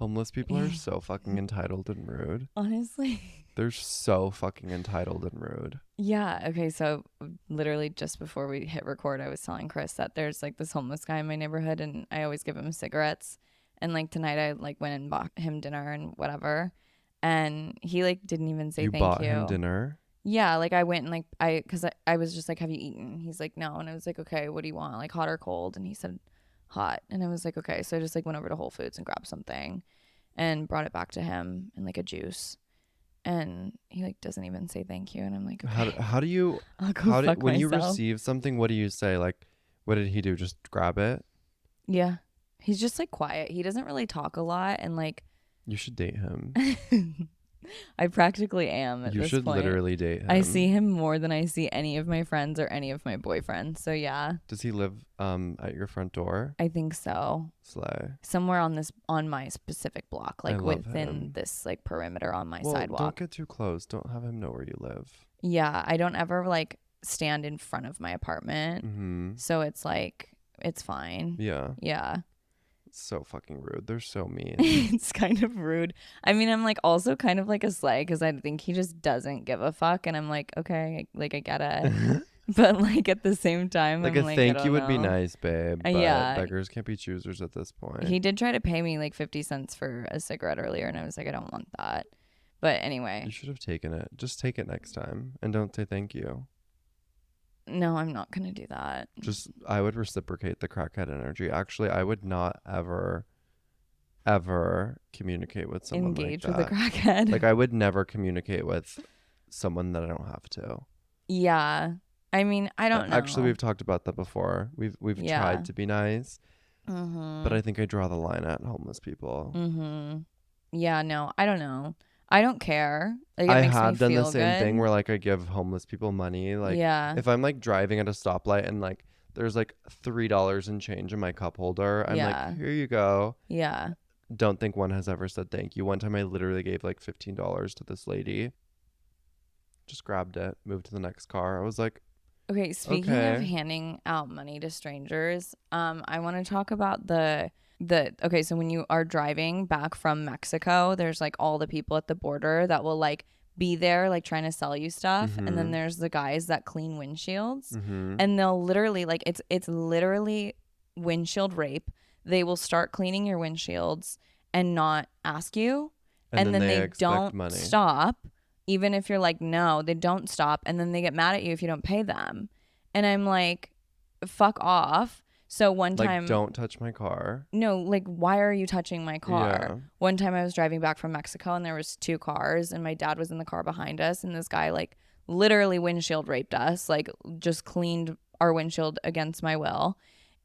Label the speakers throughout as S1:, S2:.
S1: Homeless people are so fucking entitled and rude.
S2: Honestly.
S1: They're so fucking entitled and rude.
S2: Yeah. Okay. So literally just before we hit record, I was telling Chris that there's like this homeless guy in my neighborhood and I always give him cigarettes. And like tonight I like went and bought him dinner and whatever. And he like didn't even say
S1: You
S2: thank
S1: bought
S2: you.
S1: him dinner?
S2: Yeah. Like I went and like cause I was just like, have you eaten? He's like, no. And I was like, okay, what do you want? Like hot or cold? And he said hot. And I was like, okay. So I just like went over to Whole Foods and grabbed something and brought it back to him and like a juice. And he like doesn't even say thank you, and I'm like, okay,
S1: How do you
S2: I'll go fuck
S1: when you
S2: myself.
S1: receive something, what do you say? Like, what did he do? Just grab it?
S2: Yeah, he's just like quiet. He doesn't really talk a lot, and like
S1: You should date him.
S2: I practically am at
S1: You
S2: this
S1: should
S2: point.
S1: literally date him.
S2: I see him more than I see any of my friends or any of my boyfriends. So yeah,
S1: Does he live at your front door?
S2: I think so.
S1: Slay.
S2: Somewhere on my specific block,
S1: I
S2: like
S1: love
S2: within
S1: him.
S2: this like perimeter on my
S1: Well,
S2: sidewalk.
S1: don't get too close. Don't have him know where you live.
S2: Yeah, I don't ever like stand in front of my apartment,
S1: Mm-hmm.
S2: so it's like it's fine.
S1: Yeah.
S2: Yeah.
S1: So fucking rude. They're so mean.
S2: It's kind of rude. I mean, I'm like also kind of like a slay because I think he just doesn't give a fuck, and I'm like, okay, like I get it, but like at the same time,
S1: Like
S2: I'm
S1: a
S2: like,
S1: thank
S2: I
S1: you
S2: don't
S1: would be
S2: know.
S1: nice, babe. But
S2: Yeah.
S1: beggars can't be choosers at this point.
S2: He did try to pay me like 50 cents for a cigarette earlier, and I was like, I don't want that. But anyway,
S1: You should have taken it. Just take it next time and don't say thank you.
S2: no, I'm not gonna do that.
S1: Just I would reciprocate the crackhead energy. Actually, I would not ever communicate with someone
S2: Engage
S1: like
S2: with
S1: that.
S2: a crackhead.
S1: Like I would never communicate with someone that I don't have to.
S2: Yeah. I mean, I don't know.
S1: Actually, we've talked about that before. We've
S2: Yeah.
S1: tried to be nice,
S2: Mm-hmm.
S1: but I think I draw the line at homeless people.
S2: Mm-hmm. Yeah, no, I don't know. I don't care. Like, it
S1: I
S2: makes me
S1: have done
S2: feel
S1: the same
S2: good.
S1: thing where like I give homeless people money. Like
S2: Yeah.
S1: if I'm like driving at a stoplight and like there's like $3 in change in my cup holder, I'm
S2: Yeah.
S1: like, here you go.
S2: Yeah.
S1: Don't think one has ever said thank you. One time I literally gave like $15 to this lady. Just grabbed it, moved to the next car. I was like,
S2: Okay, speaking of
S1: okay.
S2: handing out money to strangers, I want to talk about the okay, so when you are driving back from Mexico, there's like all the people at the border that will like be there like trying to sell you stuff, and then there's the guys that clean windshields, and they'll literally like it's literally windshield rape. They will start cleaning your windshields and not ask you, and then they don't
S1: money.
S2: stop. Even if you're like, no, they don't stop. And then they get mad at you if you don't pay them. And I'm like, fuck off. So one time.
S1: Like, don't touch my car.
S2: No, like, why are you touching my car?
S1: Yeah.
S2: One time I was driving back from Mexico and there was 2 cars and my dad was in the car behind us. And this guy like literally windshield raped us, like just cleaned our windshield against my will.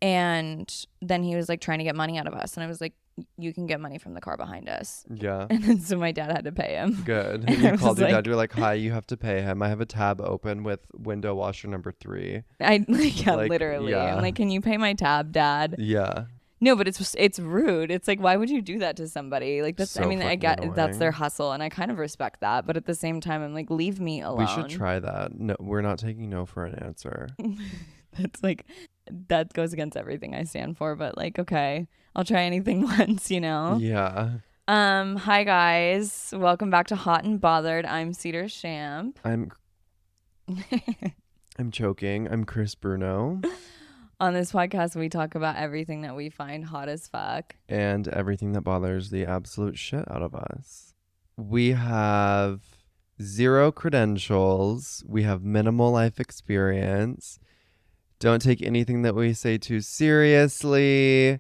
S2: And then he was like trying to get money out of us. And I was like, you can get money from the car behind us.
S1: Yeah.
S2: And then so my dad had to pay him.
S1: Good.
S2: And
S1: You
S2: I was
S1: called your
S2: like-
S1: dad. You're like, hi, you have to pay him. I have a tab open with window washer number 3.
S2: I like, yeah,
S1: Like,
S2: literally.
S1: yeah.
S2: I'm like, can you pay my tab, Dad?
S1: Yeah.
S2: No, but it's rude. It's like, why would you do that to somebody? Like that's
S1: So
S2: I mean, I
S1: fucking
S2: get that's their
S1: annoying.
S2: hustle, and I kind of respect that. But at the same time, I'm like, leave me alone.
S1: We should try that. No, we're not taking no for an answer.
S2: That's like that goes against everything I stand for. But like, okay, I'll try anything once, you know.
S1: Yeah.
S2: Hi guys, welcome back to Hot and Bothered. I'm Cedar Champ.
S1: I'm choking. I'm Chris Bruno.
S2: On this podcast, we talk about everything that we find hot as fuck.
S1: And everything that bothers the absolute shit out of us. We have 0 credentials. We have minimal life experience. Don't take anything that we say too seriously.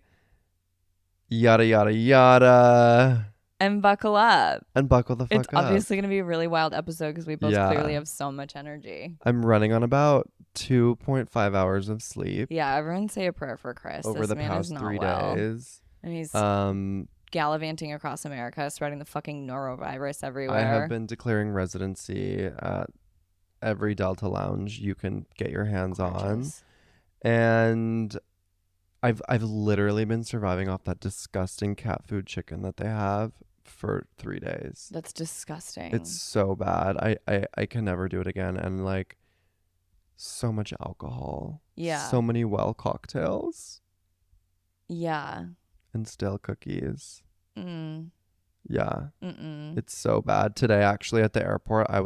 S1: Yada, yada, yada.
S2: And buckle up.
S1: And buckle the fuck
S2: It's
S1: up.
S2: obviously going to be a really wild episode because we both
S1: Yeah.
S2: clearly have so much energy.
S1: I'm running on about 2.5 hours of sleep
S2: Yeah, everyone say a prayer for Chris.
S1: over
S2: This
S1: the
S2: man
S1: past
S2: is not
S1: 3
S2: well.
S1: days.
S2: And he's
S1: Um,
S2: gallivanting across America, spreading the fucking norovirus everywhere.
S1: I have been declaring residency at every Delta Lounge you can get your hands on.
S2: Gorgeous.
S1: And I've literally been surviving off that disgusting cat food chicken that they have for 3 days.
S2: That's disgusting.
S1: It's so bad. I can never do it again. And like so much alcohol.
S2: Yeah.
S1: So many well cocktails
S2: Yeah.
S1: and stale cookies.
S2: Mm.
S1: Yeah.
S2: Mm-mm.
S1: It's so bad. Today, actually, at the airport, I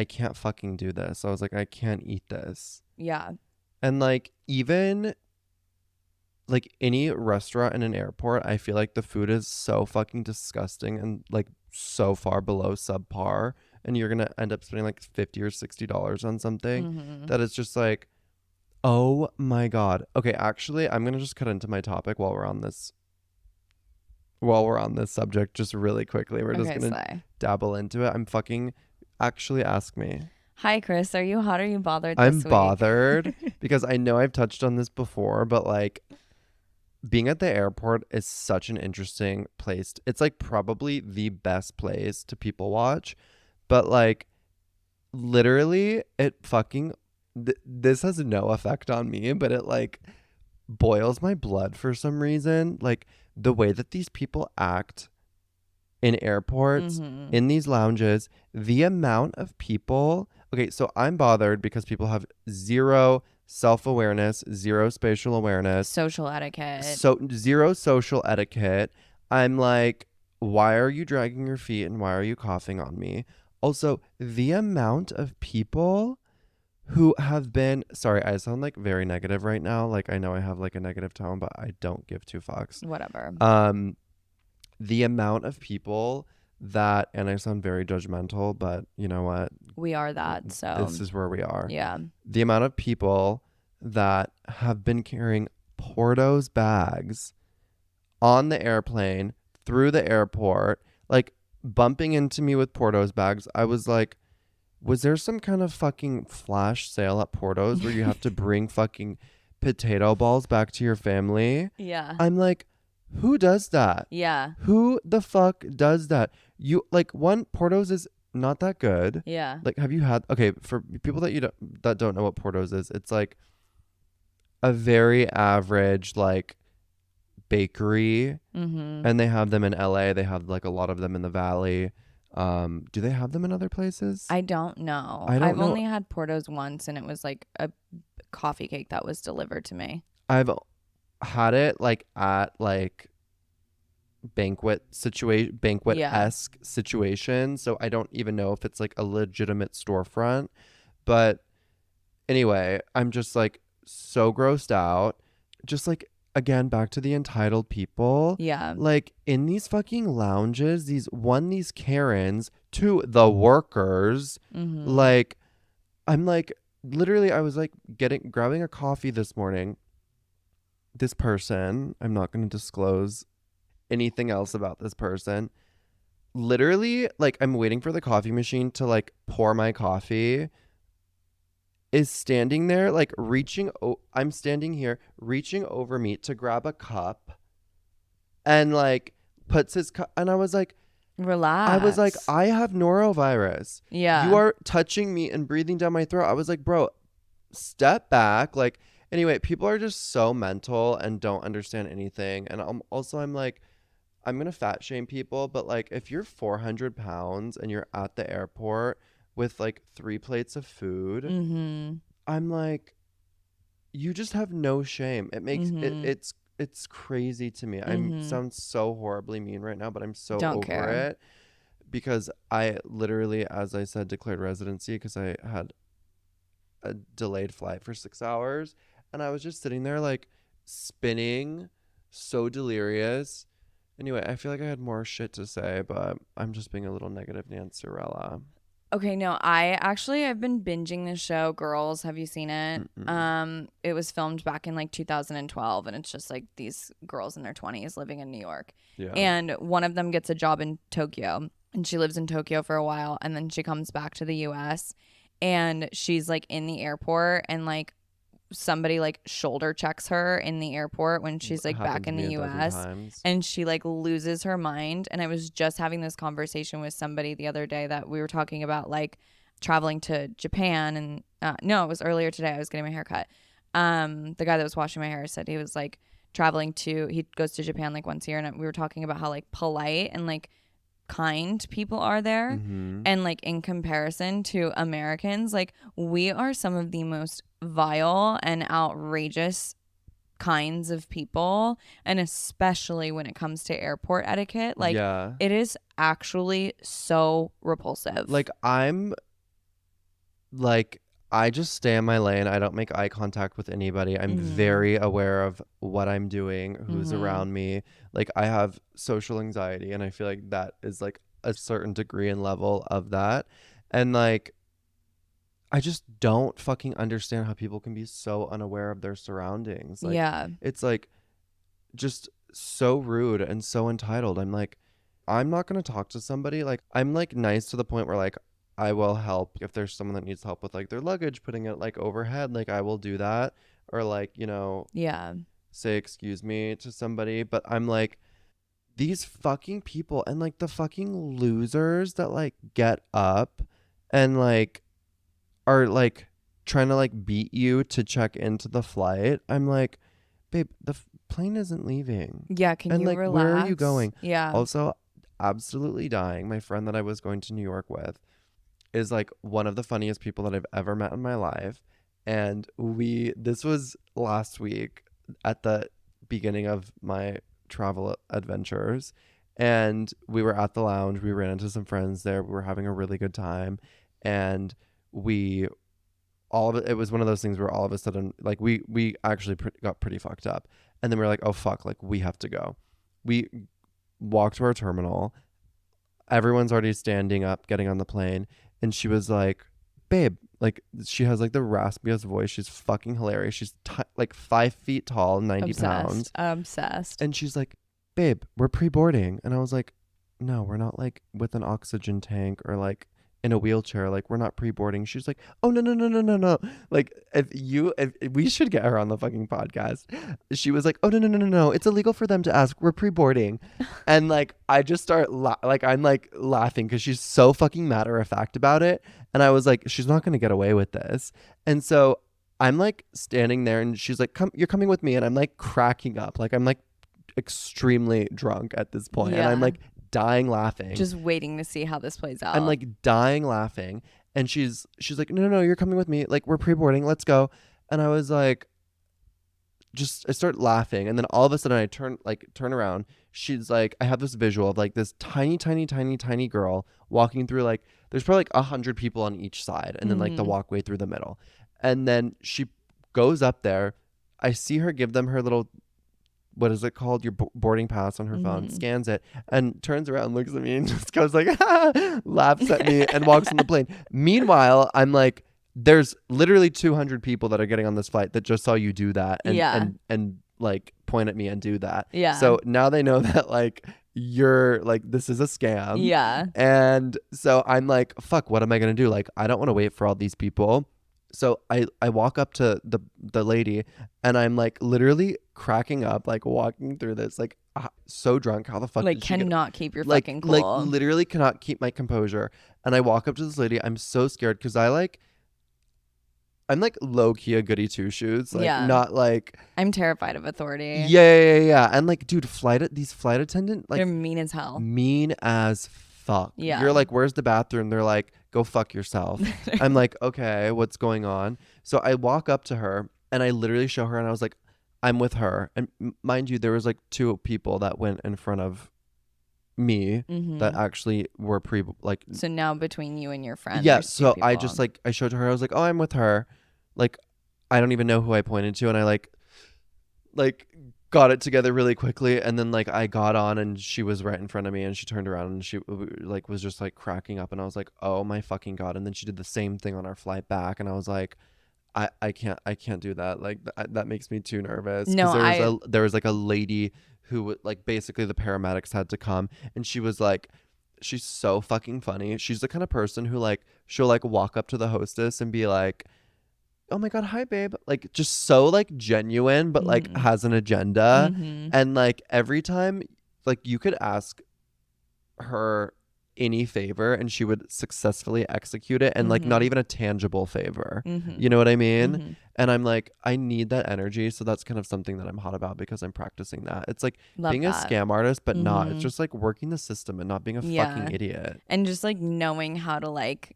S1: can't fucking do this. I was like, I can't eat this.
S2: Yeah.
S1: And like, even like any restaurant in an airport, I feel like the food is so fucking disgusting and like so far below subpar. And you're going to end up spending like $50 or $60 on something
S2: Mm-hmm.
S1: that is just like, oh my God. Okay, actually, I'm going to just cut into my topic while we're on this subject just really quickly. We're just
S2: Okay,
S1: going to
S2: Slay.
S1: dabble into it. I'm fucking actually ask me.
S2: Hi, Chris. Are you hot or are you bothered
S1: I'm
S2: this week?
S1: bothered because I know I've touched on this before, but like being at the airport is such an interesting place. It's like probably the best place to people watch, but like literally it fucking this has no effect on me, but it like boils my blood for some reason. Like the way that these people act in airports,
S2: Mm-hmm.
S1: in these lounges, the amount of people. Okay, so I'm bothered because people have zero self awareness, zero spatial awareness,
S2: Social etiquette.
S1: so zero social etiquette. I'm like, why are you dragging your feet and why are you coughing on me? Also, the amount of people who have been sorry, I sound like very negative right now. Like I know I have like a negative tone, but I don't give two fucks.
S2: Whatever.
S1: Um the amount of people that and I sound very judgmental, but you know what?
S2: We are that.
S1: This
S2: So,
S1: is where we are.
S2: yeah.
S1: The amount of people that have been carrying Porto's bags on the airplane through the airport, like bumping into me with Porto's bags. I was like, was there some kind of fucking flash sale at Porto's where you have to bring fucking potato balls back to your family?
S2: Yeah.
S1: I'm like, who does that?
S2: Yeah.
S1: Who the fuck does that? You like one Porto's is not that good.
S2: Yeah.
S1: Like, have you had? Okay, for people that don't know what Porto's is, it's like a very average like bakery,
S2: Mm-hmm.
S1: and they have them in LA. They have like a lot of them in the Valley. Do they have them in other places?
S2: I don't know.
S1: I don't
S2: I've
S1: know.
S2: only had Porto's once, and it was like a coffee cake that was delivered to me.
S1: I've had it like at like banquet
S2: Yeah.
S1: esque situation. So I don't even know if it's like a legitimate storefront. But anyway, I'm just like so grossed out. Just like again, back to the entitled people.
S2: Yeah.
S1: Like in these fucking lounges, these Karens, two the workers.
S2: Mm-hmm.
S1: Like I'm like literally I was like grabbing a coffee this morning. This person, I'm not going to disclose anything else about this person. Literally, like I'm waiting for the coffee machine to like pour my coffee. Is standing there like I'm standing here reaching over me to grab a cup and like puts his cup and I was like
S2: Relax.
S1: I have norovirus. You
S2: Yeah.
S1: are touching me and breathing down my throat. I was like, bro, step back. Like anyway, people are just so mental and don't understand anything. And I'm like, I'm gonna fat shame people, but like if you're 400 pounds and you're at the airport with like 3 plates of food,
S2: Mm-hmm.
S1: I'm like, you just have no shame. It makes it
S2: Mm-hmm.
S1: it's crazy to me. I'm
S2: Mm-hmm.
S1: sound so horribly mean right now, but I'm so
S2: Don't
S1: over
S2: care.
S1: it because I literally, as I said, declared residency because I had a delayed flight for 6 hours, and I was just sitting there like spinning, so delirious. Anyway, I feel like I had more shit to say, but I'm just being a little negative Nancerella.
S2: Okay, no, I've been binging this show, Girls. Have you seen it?
S1: Mm-mm.
S2: It was filmed back in like 2012, and it's just like these girls in their 20s living in New York.
S1: Yeah.
S2: And one of them gets a job in Tokyo, and she lives in Tokyo for a while, and then she comes back to the US, and she's like in the airport, and like somebody like shoulder checks her in the airport when she's like
S1: Happened
S2: back
S1: to
S2: in
S1: me
S2: the
S1: a dozen
S2: US,
S1: times.
S2: and she like loses her mind. And I was just having this conversation with somebody the other day that we were talking about like traveling to Japan, and no, it was earlier today. I was getting my hair cut. The guy that was washing my hair said he was like he goes to Japan like once a year, and we were talking about how like polite and like kind people are there.
S1: Mm-hmm.
S2: And like in comparison to Americans, like we are some of the most vile and outrageous kinds of people, and especially when it comes to airport etiquette, like
S1: Yeah.
S2: it is actually so repulsive.
S1: Like like I just stay in my lane. I don't make eye contact with anybody. I'm very aware of what I'm doing, who's around me. Like I have social anxiety, and I feel like that is like a certain degree and level of that. And like I just don't fucking understand how people can be so unaware of their surroundings. Like
S2: Yeah.
S1: it's like just so rude and so entitled. I'm like, I'm not going to talk to somebody. Like, I'm like nice to the point where like I will help if there's someone that needs help with like their luggage, putting it like overhead. Like, I will do that. Or like,
S2: Yeah.
S1: say excuse me to somebody. But I'm like, these fucking people and like the fucking losers that like get up and like are like trying to like beat you to check into the flight. I'm like, babe, the plane isn't leaving.
S2: Yeah. Can
S1: And
S2: you
S1: like, where are you
S2: relax?
S1: going?
S2: Yeah.
S1: Also, absolutely dying. My friend that I was going to New York with is like one of the funniest people that I've ever met in my life. And this was last week at the beginning of my travel adventures. And we were at the lounge. We ran into some friends there. We were having a really good time. And we all of it was one of those things where all of a sudden like we actually got pretty fucked up, and then we are like, oh fuck, like we have to go. We walked to our terminal. Everyone's already standing up getting on the plane, and she was like, babe, like she has like the raspiest voice. She's fucking hilarious. She's like 5 feet tall, 90 pounds.
S2: Obsessed.
S1: And she's like, babe, we're pre-boarding. And I was like, no, we're not like with an oxygen tank or like in a wheelchair. Like we're not pre-boarding. She's like, oh no, no, no, no, no, no. Like if we should get her on the fucking podcast. She was like, oh no, no, no, no, no. It's illegal for them to ask. We're pre-boarding. And like I just start like I'm like laughing because she's so fucking matter of fact about it. And I was like, she's not gonna get away with this. And so I'm like standing there, and she's like, come, you're coming with me. And I'm like cracking up. Like I'm like extremely drunk at this point, and I'm
S2: Yeah.
S1: like dying laughing.
S2: Just waiting to see how this plays out.
S1: I'm like dying laughing, and she's like, no, no, no, you're coming with me. Like we're pre-boarding, let's go. And I was like, I start laughing, and then all of a sudden I turn around. She's like, I have this visual of like this tiny, tiny, tiny, tiny girl walking through like there's probably like 100 people on each side, and then like the walkway through the middle, and then she goes up there. I see her give them her little, what is it called, your boarding pass on her phone, scans it, and turns around, looks at me, and just goes like laughs at me and walks on the plane. Meanwhile, I'm like, there's literally 200 people that are getting on this flight that just saw you do that and like point at me and do that.
S2: Yeah.
S1: So now they know that like you're like, this is a scam.
S2: Yeah.
S1: And so I'm like, fuck, what am I gonna do? Like, I don't want to wait for all these people. So I walk up to the lady, and I'm like literally cracking up, like walking through this, like so drunk. How the fuck
S2: Like
S1: did she
S2: cannot keep your
S1: like,
S2: fucking cool.
S1: like literally cannot keep my composure. And I walk up to this lady. I'm so scared because I'm like low key a goody two shoes. Like not like
S2: I'm terrified of authority.
S1: Yeah. And like, dude, these flight attendant, like
S2: they're mean as hell.
S1: Mean as fuck.
S2: Yeah.
S1: You're like, where's the bathroom? They're like, go fuck yourself. I'm like, okay, what's going on? So I walk up to her, and I literally show her, and I was like, I'm with her. And mind you, there was like 2 people that went in front of me that actually were like.
S2: So now between you and your friend.
S1: Yeah. So I just like, I showed her, I was like, oh, I'm with her. Like, I don't even know who I pointed to. And I like got it together really quickly, and then like I got on, and she was right in front of me, and she turned around, and she like was just like cracking up, and I was like, oh my fucking god. And then she did the same thing on our flight back, and I was like, I can't do that. Like that makes me too nervous.
S2: No,
S1: there was like a lady who would like, basically the paramedics had to come, and she was like, she's so fucking funny. She's the kind of person who like, she'll like walk up to the hostess and be like, oh my god, hi babe, like just so like genuine, but like has an agenda. And like every time, like you could ask her any favor and she would successfully execute it, and like not even a tangible favor. You know what I mean? And I'm like, I need that energy. So that's kind of something that I'm hot about, because I'm practicing that. It's like being a scam artist, but not. It's just like working the system and not being a fucking idiot.
S2: And just like knowing how to like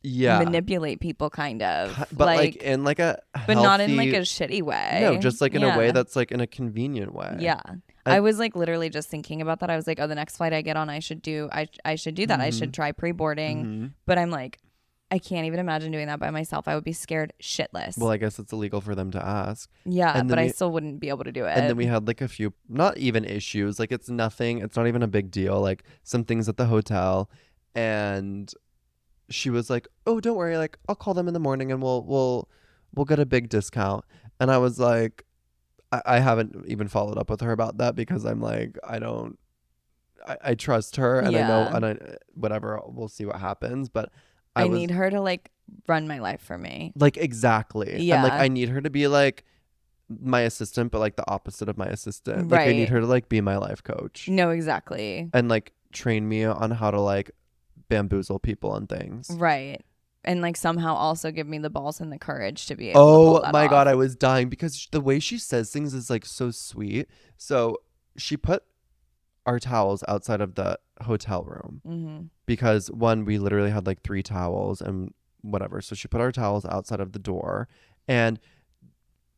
S1: Yeah.
S2: manipulate people kind of.
S1: But like
S2: Like,
S1: in like a
S2: but not in like a
S1: healthy,
S2: shitty
S1: no,
S2: way.
S1: just like in a way
S2: Yeah.
S1: that's like in a convenient way.
S2: Yeah. I
S1: And
S2: was like literally just thinking about that. I was like, oh, the next flight I get on, I should do that. I
S1: mm-hmm,
S2: should try pre-boarding.
S1: mm-hmm.
S2: But I'm like, I can't even imagine doing that by myself. I would be scared
S1: Well,
S2: shitless.
S1: I guess it's illegal for them to ask.
S2: Yeah,
S1: And
S2: but
S1: then
S2: I
S1: we
S2: still wouldn't be able to do
S1: and then
S2: it.
S1: we had like a few not even issues. Like it's nothing. It's not even a big deal. Like some things at the hotel, and she was like, "Oh, don't worry. Like I'll call them in the morning and we'll get a big discount." And I was like, I haven't even followed up with her about that because I'm like, I don't. I trust her and I know
S2: Yeah.
S1: and I whatever. We'll see what happens. But I
S2: I
S1: was
S2: need her to like run my life for me.
S1: like exactly, and like
S2: Yeah.
S1: I need her to be like my assistant, but like the opposite of my assistant. Like I need
S2: Right.
S1: her to like be my life coach
S2: No, exactly.
S1: and like train me on how to like bamboozle people and things.
S2: Right. And like somehow also give me the balls and the courage to be able to pull
S1: Oh
S2: that
S1: my god,
S2: off.
S1: I was dying because the way she says things is like so sweet. So she put our towels outside of the hotel room
S2: Mm-hmm.
S1: because one, we literally had like 3 towels and whatever. So she put our towels outside of the door and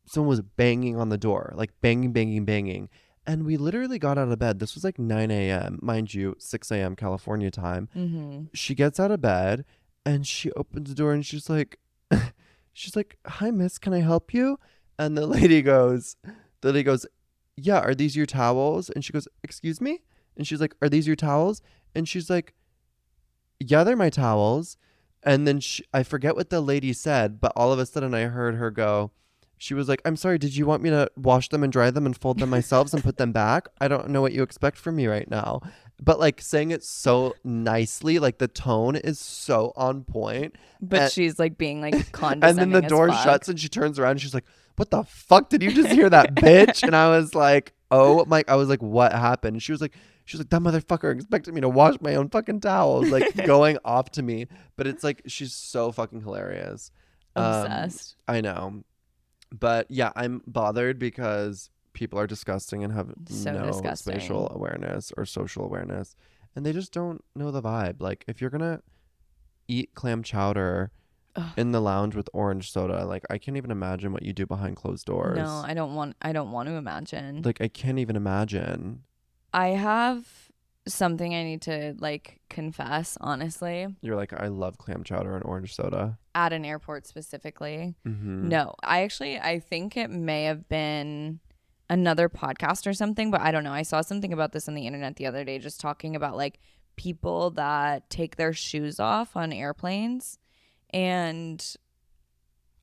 S1: someone was banging on the door, like banging, banging, banging. And we literally got out of bed. This was like 9 a.m., mind you, 6 a.m. California time.
S2: Mm-hmm.
S1: She gets out of bed and she opens the door and she's like, "Hi, miss, can I help you?" And the lady goes, "Yeah, are these your towels?" And she goes, "Excuse me?" And she's like, "Are these your towels?" And she's like, "Yeah, they're my towels." And then I forget what the lady said, but all of a sudden I heard her go, she was like, "I'm sorry, did you want me to wash them and dry them and fold them myself and put them back? I don't know what you expect from me right now." But like saying it so nicely, like the tone is so on point.
S2: But
S1: And,
S2: she's like being like
S1: and then the
S2: condescending as
S1: door
S2: fuck.
S1: shuts and she turns around and she's like, "What the fuck? Did you just hear that, bitch?" And I was like, "Oh my," I was like, "What happened?" And she was like, "That motherfucker expected me to wash my own fucking towels," like going off to me. But it's like, she's so fucking hilarious.
S2: Obsessed.
S1: I know. But yeah, I'm bothered because people are disgusting and have
S2: So
S1: no spatial
S2: disgusting.
S1: awareness or social awareness. And they just don't know the vibe. Like, if you're going to eat clam chowder
S2: Ugh.
S1: in the lounge with orange soda, like, I can't even imagine what you do behind closed
S2: No,
S1: doors.
S2: I don't want to imagine.
S1: Like, I can't even imagine.
S2: I have something I need to like confess, honestly,
S1: You're like, I love clam chowder and orange soda.
S2: at an airport specifically.
S1: Mm-hmm.
S2: No, I think it may have been another podcast or something, but I don't know. I saw something about this on the internet the other day, just talking about like people that take their shoes off on airplanes. And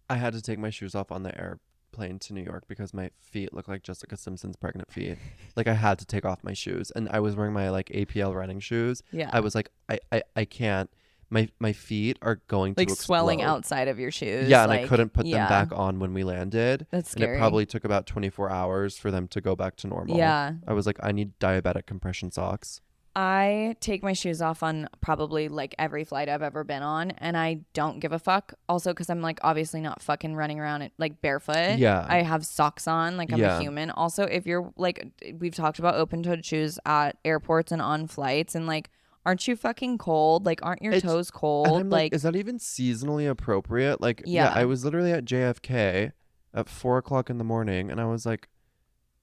S1: I had to take my shoes off on the airplane to New York because my feet look like Jessica Simpson's pregnant feet. Like I had to take off my shoes, and I was wearing my like APL running shoes.
S2: yeah,
S1: I was like, I can't. My feet are going to
S2: like swelling
S1: explode.
S2: outside of your shoes.
S1: Yeah, and I
S2: Like,
S1: couldn't put them
S2: yeah,
S1: back on when we landed,
S2: that's
S1: and it
S2: scary.
S1: probably took about 24 hours for them to go back to normal.
S2: Yeah.
S1: I was like, I need diabetic compression socks.
S2: I take my shoes off on probably like every flight I've ever been on, and I don't give a fuck. Also, because I'm like obviously not fucking running around it like barefoot.
S1: Yeah,
S2: I have socks on, like I'm a
S1: yeah.
S2: human. Also, if you're like, we've talked about open-toed shoes at airports and on flights, and like, aren't you fucking cold? Like, aren't your
S1: It's
S2: toes
S1: and
S2: cold?
S1: I'm like,
S2: Like,
S1: is that even seasonally appropriate? Like, yeah, I
S2: yeah.
S1: was literally at JFK at 4 o'clock in the morning, and I was like,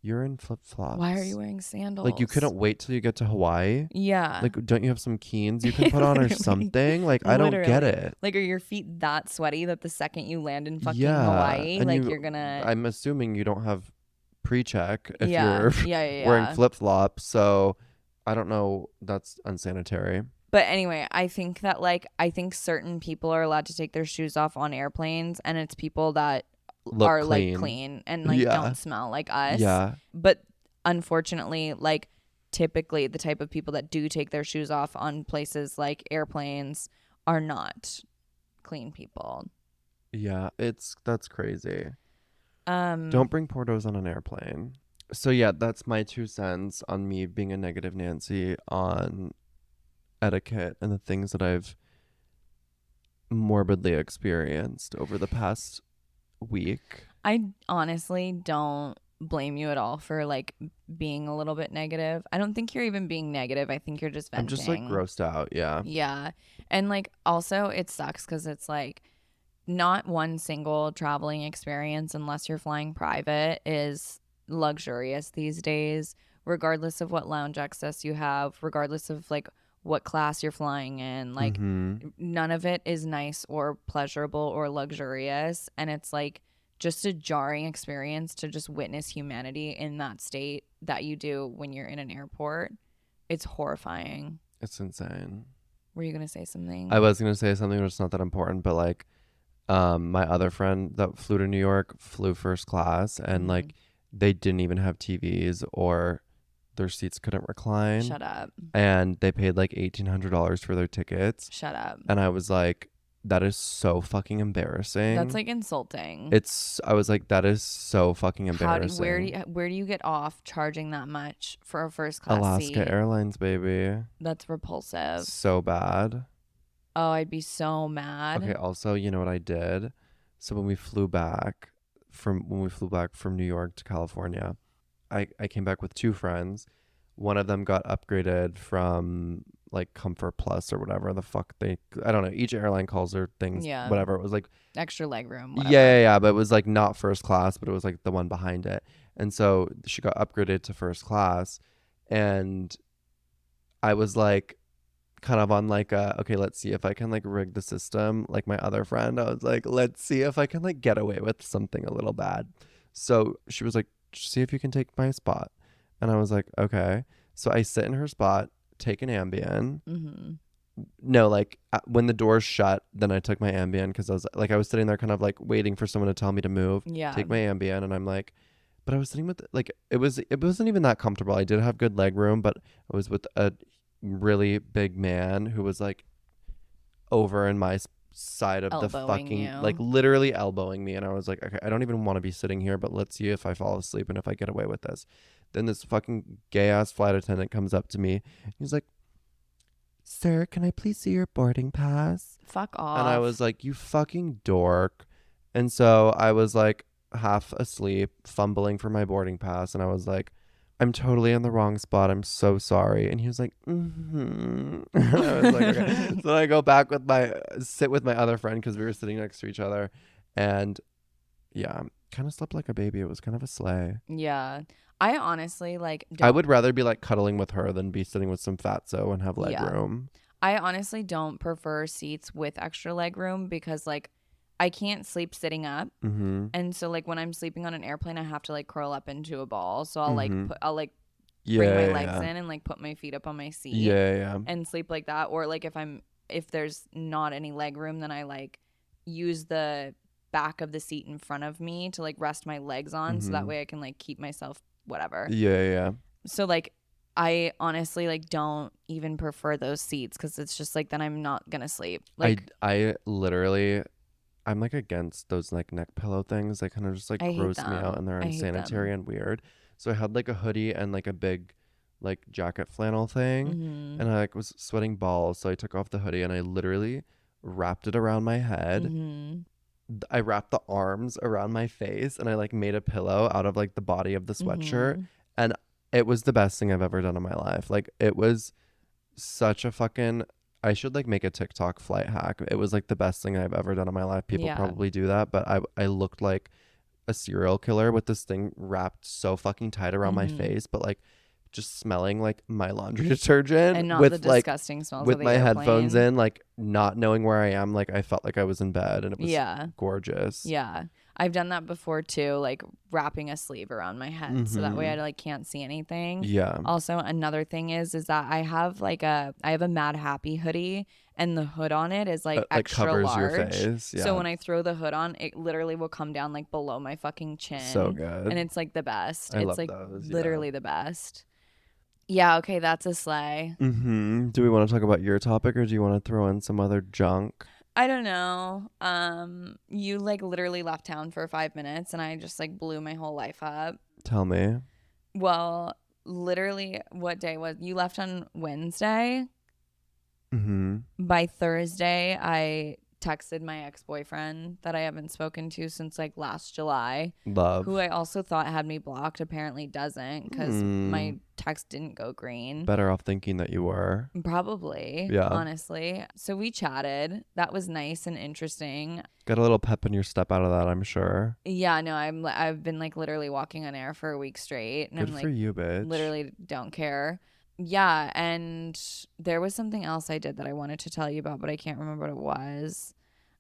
S1: "You're in flip
S2: Why are you
S1: flops.
S2: wearing
S1: Like, you
S2: sandals?
S1: couldn't wait till you get to Hawaii.
S2: Yeah.
S1: Like, don't you have some Keens you can put on or
S2: Literally.
S1: something? Like, I don't get
S2: Literally.
S1: it.
S2: Like, are your feet that sweaty that the second you land in fucking
S1: Yeah,
S2: Hawaii,
S1: and
S2: like
S1: you,
S2: you're gonna,
S1: I'm assuming you don't have pre-check if
S2: yeah,
S1: you're
S2: yeah, yeah,
S1: wearing
S2: yeah.
S1: flip flops. So, I don't know. That's unsanitary.
S2: But anyway, I think that like I think certain people are allowed to take their shoes off on airplanes, and it's people that
S1: Look
S2: are like
S1: clean.
S2: clean and like
S1: Yeah,
S2: don't smell like us.
S1: yeah,
S2: But unfortunately, like typically the type of people that do take their shoes off on places like airplanes are not clean people.
S1: yeah. That's crazy.
S2: Um
S1: Don't bring Portos on an airplane. So yeah, that's my 2 cents on me being a negative Nancy on etiquette and the things that I've morbidly experienced over the past week.
S2: I honestly don't blame you at all for like being a little bit negative. I don't think you're even being negative. I think you're just
S1: I'm just like
S2: venting.
S1: grossed out. Yeah.
S2: Yeah. And like also it sucks because it's like not one single traveling experience, unless you're flying private, is luxurious these days, regardless of what lounge access you have, regardless of like what class you're flying in. Like,
S1: Mm-hmm.
S2: none of it is nice or pleasurable or luxurious. And it's like just a jarring experience to just witness humanity in that state that you do when you're in an airport. It's horrifying.
S1: It's insane.
S2: Were you going to say something?
S1: I was gonna say something that's not that important, but like, my other friend that flew to New York flew first class, and
S2: Mhm.
S1: like, they didn't even have TVs or their seats couldn't recline,
S2: Shut up.
S1: and they paid like $1,800 for their tickets,
S2: Shut up.
S1: and I was like, that is so fucking
S2: That's
S1: embarrassing.
S2: like insulting.
S1: I was like, that is so fucking
S2: How do
S1: embarrassing.
S2: where do you get off charging that much for a first class
S1: Alaska
S2: seat?
S1: Airlines, baby.
S2: That's repulsive.
S1: So bad.
S2: Oh, I'd be so
S1: Okay,
S2: mad.
S1: also, you know what I did? So when we flew back from New York to California, I came back with two friends. One of them got upgraded from like Comfort Plus or whatever the fuck they, I don't know. Each airline calls their things
S2: Yeah,
S1: whatever. It was like,
S2: extra leg room,
S1: yeah,
S2: whatever.
S1: yeah, yeah, but it was like not first class, but it was like the one behind it. And so she got upgraded to first class, and I was like kind of on like a, okay, let's see if I can like rig the system. Like my other friend, I was like, let's see if I can like get away with something a little bad. So she was like, see if you can take my spot. And I was like, okay. So I sit in her spot, take an Ambien.
S2: Mm-hmm.
S1: No, like, when the doors shut, then I took my Ambien because I was sitting there kind of like waiting for someone to tell me to move,
S2: Yeah.
S1: take my Ambien, and I'm like, but I was sitting with like, it wasn't even that comfortable. I did have good leg room, but I was with a really big man who was like over in my side of the
S2: Elbowing
S1: fucking, like,
S2: you.
S1: literally elbowing me, and I was like, okay, I don't even want to be sitting here, but let's see if I fall asleep and if I get away with this. Then this fucking gay ass flight attendant comes up to me. He's like, sir, can I please see your boarding pass?
S2: Fuck
S1: And I was
S2: off.
S1: like, you fucking dork. And so I was like half asleep, fumbling for my boarding pass. And I was like, I'm totally in the wrong spot. I'm so sorry. And he was like, mm-hmm. And I was like, okay. So then I go back sit with my other friend because we were sitting next to each other. And yeah, kind of slept like a baby. It was kind of a sleigh.
S2: Yeah. I honestly like
S1: I
S2: don't
S1: would rather be like cuddling with her than be sitting with some fatso and have leg
S2: yeah.
S1: room.
S2: I honestly don't prefer seats with extra leg room because like I can't sleep sitting up.
S1: Mm-hmm.
S2: And so like when I'm sleeping on an airplane I have to like curl up into a ball. So
S1: Mm-hmm.
S2: I'll like bring my
S1: Yeah,
S2: legs
S1: yeah.
S2: in and like put my feet up on my seat
S1: Yeah, yeah.
S2: and sleep like that. Or like if there's not any leg room, then I like use the back of the seat in front of me to like rest my legs on so that
S1: Mm-hmm.
S2: way I can like keep myself whatever.
S1: Yeah, yeah.
S2: So like I honestly like don't even prefer those seats because it's just like then I'm not gonna sleep. Like
S1: I literally, I'm like against those like neck pillow things. They kind of just like
S2: I hate
S1: gross me out,
S2: them.
S1: and they're
S2: I hate
S1: unsanitary
S2: them.
S1: and weird. So I had like a hoodie and like a big like jacket flannel thing,
S2: Mhm.
S1: and I like was sweating balls. So I took off the hoodie and I literally wrapped it around my head.
S2: Mhm.
S1: I wrapped the arms around my face, and I like made a pillow out of like the body of the sweatshirt,
S2: Mhm.
S1: and it was the best thing I've ever done in my life. Like, it was such a fucking, I should like make a TikTok flight hack. It was like the best thing I've ever done in my life. People
S2: Yeah.
S1: probably do that, but I looked like a serial killer with this thing wrapped so fucking tight around my
S2: Mhm.
S1: face, but like just smelling like my laundry detergent
S2: And not the disgusting smells of
S1: with
S2: the
S1: my headphones
S2: airplane.
S1: in, like not knowing where I am. Like, I felt like I was in bed, and it was
S2: Yeah.
S1: gorgeous.
S2: Yeah. I've done that before too, like wrapping a sleeve around my head so that way
S1: Mm-hmm.
S2: I like can't see anything.
S1: Yeah.
S2: Also, another thing is that I have a Mad Happy hoodie and the hood on it is like
S1: Like
S2: extra
S1: covers your
S2: large.
S1: face.
S2: So
S1: Yeah.
S2: when I throw the hood on, it literally will come down like below my fucking
S1: So
S2: chin and
S1: good.
S2: it's like the best.
S1: I
S2: It's
S1: love
S2: like
S1: those. Yeah.
S2: literally the best. Yeah, okay, that's a sleigh.
S1: Mm-hmm. Do we want to talk about your topic, or do you want to throw in some other junk?
S2: I don't know. You like literally left town for 5 minutes and I just like blew my whole life up.
S1: Tell me.
S2: Well, literally, what day was you left on Wednesday?
S1: Mm-hmm.
S2: By Thursday, I texted my ex-boyfriend that I haven't spoken to since like last July,
S1: Love.
S2: who I also thought had me blocked, apparently doesn't, because my text didn't go green.
S1: Better off thinking that you were.
S2: Probably,
S1: Yeah.
S2: honestly. So we chatted. That was nice and interesting.
S1: Got a little pep in your step out of that, I'm sure.
S2: Yeah, no, I've been like literally walking on air for a week straight, and
S1: Good
S2: I'm
S1: for
S2: like
S1: you, bitch.
S2: literally don't care. Yeah, and there was something else I did that I wanted to tell you about, but I can't remember what it was.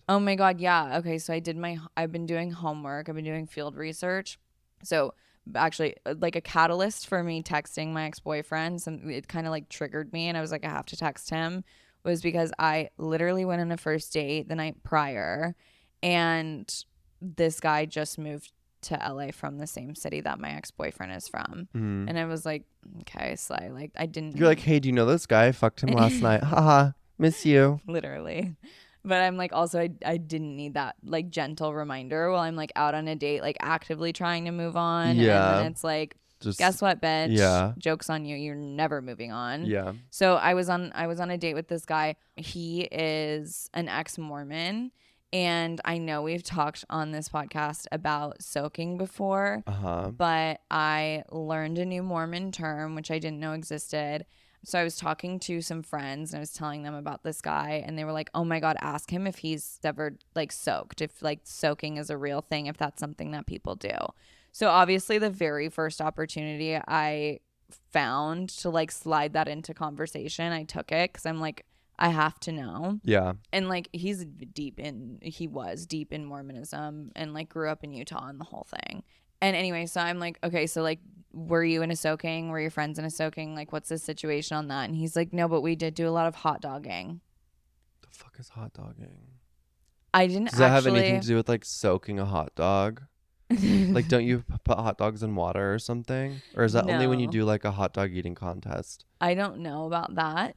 S2: Oh my God, yeah. Okay, so I've been doing homework. I've been doing field research. So actually, like a catalyst for me texting my ex-boyfriend, it kind of like triggered me, and I was like, I have to text him, was because I literally went on a first date the night prior, and this guy just moved to LA from the same city that my ex-boyfriend is from. And I was like, okay, Sly, like I didn't.
S1: You're like, hey, do you know this guy? I fucked him last night. Haha, miss you.
S2: Literally. But I'm like, also, I didn't need that like gentle reminder while I'm like out on a date, like actively trying to move on.
S1: Yeah.
S2: And then it's like,
S1: Just,
S2: guess what, bitch?
S1: Yeah.
S2: Joke's on you. You're never moving on.
S1: Yeah.
S2: So I was on a date with this guy. He is an ex-Mormon. And I know we've talked on this podcast about soaking before, but I learned a new Mormon term, which I didn't know existed. So I was talking to some friends and I was telling them about this guy, and they were like, oh my God, ask him if he's ever like soaked, if like soaking is a real thing, if that's something that people do. So obviously the very first opportunity I found to like slide that into conversation, I took it because I'm like, I have to know.
S1: Yeah.
S2: And like he was deep in Mormonism and like grew up in Utah and the whole thing. And anyway, so I'm like, okay, so like, were you in a soaking? Were your friends in a soaking? Like, what's the situation on that? And he's like, no, but we did do a lot of hot dogging.
S1: The fuck is hot dogging?
S2: I didn't
S1: Does that have anything to do with like soaking a hot dog? Like, don't you put hot dogs in water or something? Or is that only when you
S2: No.
S1: do like a hot dog eating contest?
S2: I don't know about that.